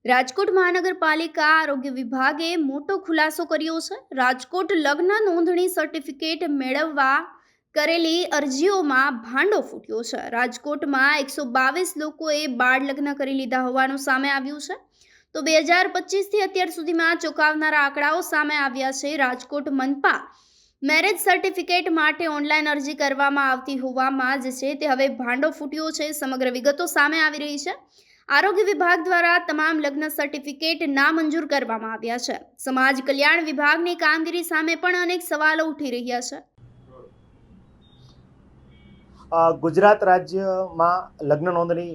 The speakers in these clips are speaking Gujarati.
રાજકોટ મહાનગરપાલિકા આરોગ્ય વિભાગે મોટો ખુલાસો કર્યો છે। રાજકોટ લગ્ન નોંધણી સર્ટિફિકેટ મેળવવા કરેલી અરજીઓમાં ભાંડો ફૂટ્યો છે। રાજકોટમાં 122 લોકોએ બાળ લગ્ન કરી લીધા હોવાનું સામે આવ્યું છે। તો 2025થી અત્યાર સુધીમાં ચોંકાવનારા આંકડાઓ સામે આવ્યા છે। રાજકોટ મનપા મેરેજ સર્ટિફિકેટ માટે ઓનલાઈન અરજી કરવામાં આવતી હોવામાં જે છે તે હવે ભાંડો ફૂટ્યો છે। સમગ્ર વિગતો સામે આવી રહી છે। આરોગ્ય વિભાગ દ્વારા તમામ લગ્ન સર્ટિફિકેટ નામંજૂર કરવામાં આવ્યા છે। સમાજ કલ્યાણ વિભાગની કામગીરી સામે પણ અનેક સવાલો ઉઠી રહ્યા છે। ગુજરાત રાજ્યમાં લગ્ન નોંધણી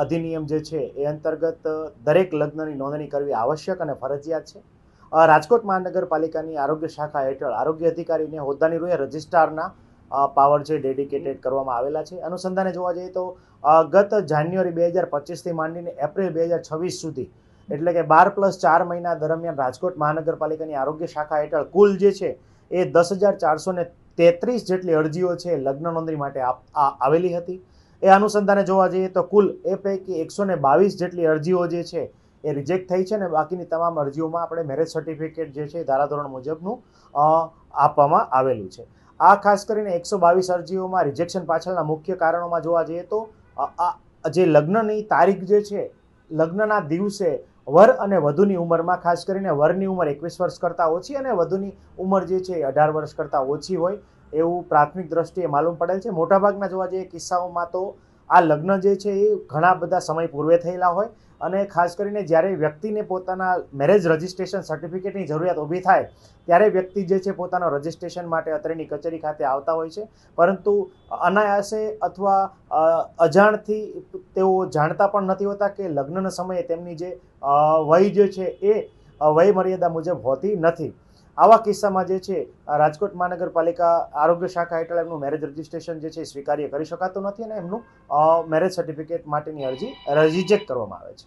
અધિનિયમ જે છે એ અંતર્ગત દરેક લગ્નની નોંધણી કરવી આવશ્યક અને ફરજિયાત છે। રાજકોટ મહાનગરપાલિકાની આરોગ્ય શાખા હેઠળ આરોગ્ય અધિકારીને હોદ્દાની રૂએ રજિસ્ટ્રારના પાવર છે ડેડિકેટેડ કરવામાં આવેલા છે। અનુસંધાને જોવા જઈએ તો ગત જાન્યુઆરી 2025થી માંડીને એપ્રિલ 2026 સુધી એટલે કે 12+4 મહિના દરમિયાન રાજકોટ મહાનગરપાલિકાની આરોગ્ય શાખા હેઠળ કુલ જે છે એ 10,433 જેટલી અરજીઓ છે લગ્ન નોંધણી માટે આવેલી હતી। એ અનુસંધાને જોવા જઈએ તો કુલ એ પૈકી 122 જેટલી અરજીઓ જે છે એ રિજેક્ટ થઈ છે અને બાકીની તમામ અરજીઓમાં આપણે મેરેજ સર્ટિફિકેટ જે છે ધારાધોરણ મુજબનું આપવામાં આવેલું છે। આ ખાસ કરીને 122 અરજીઓમાં રિજેક્શન પાછળના મુખ્ય કારણોમાં જોવા જઈએ તો જે લગ્નની તારીખ જે છે લગ્નના દિવસે વર અને વધુની ઉંમરમાં ખાસ કરીને વરની ઉંમર 21 વર્ષ કરતાં ઓછી અને વધુની ઉંમર જે છે 18 વર્ષ કરતાં ઓછી હોય એવું પ્રાથમિક દ્રષ્ટિએ માલુમ પડેલ છે। મોટાભાગના જોવા જઈએ કિસ્સાઓમાં તો આ લગ્ન જે છે એ ઘણા બધા સમય પૂર્વે થયેલા હોય અને ખાસ કરીને જ્યારે વ્યક્તિને પોતાના મેરેજ રજિસ્ટ્રેશન સર્ટિફિકેટની જરૂરિયાત ઊભી થાય ત્યારે વ્યક્તિ જે છે પોતાના રજિસ્ટ્રેશન માટે અત્રેની કચેરી ખાતે આવતા હોય છે, પરંતુ અનાયાસે અથવા અજાણથી તેઓ જાણતા પણ નથી હોતા કે લગ્નના સમયે તેમની જે વય જે છે એ વય મર્યાદા મુજબ હોતી નથી। આવા કિસ્સામાં જે છે રાજકોટ મહાનગરપાલિકા આરોગ્ય શાખા હેઠળ એમનું મેરેજ રજિસ્ટ્રેશન જે છે સ્વીકાર્ય કરી શકાતું નથી અને એમનું મેરેજ સર્ટિફિકેટ માટેની અરજી રિજેક્ટ કરવામાં આવે છે।